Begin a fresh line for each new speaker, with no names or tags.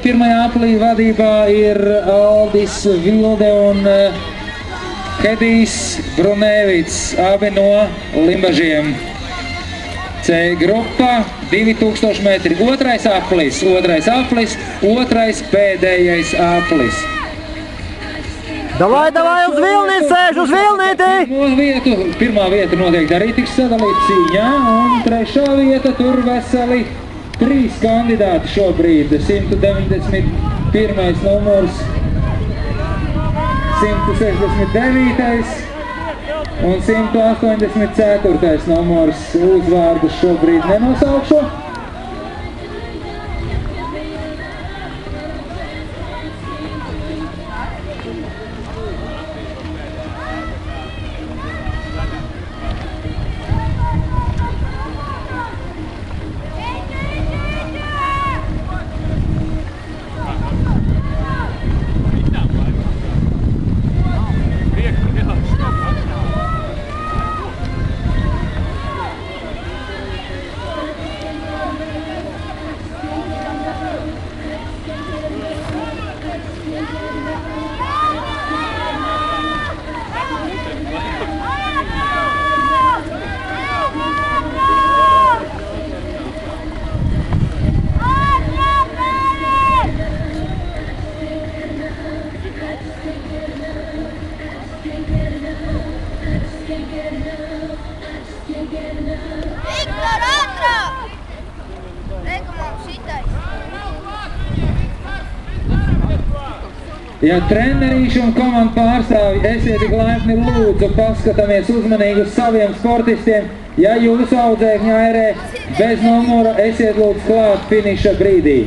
Pirmajā aplī vadībā ir Aldis Vilde un Hedijs Brunēvits, abi no Limbažiem. C grupa 2000 metri. Otrais aplis, otrais pēdējais aplis.
Davai, uz vilnīti sēž, uz vilnīti!
Pirmā vieta noteikti arī tiks sadalīta cīņā, un trešā vieta tur veseli 3 kandidāti šobrīd. 191. numurs, 169. un 184. numurs. Uzvārdus šobrīd nenosaukšu. Ja trenerīši un komandu pārstāvi esiet tik laipni, lūdzu paskatāmies uzmanīgi uz saviem sportistiem. Ja jūsu audzēkņi airē bez numura, esiet lūdzu klāt finiša brīdī.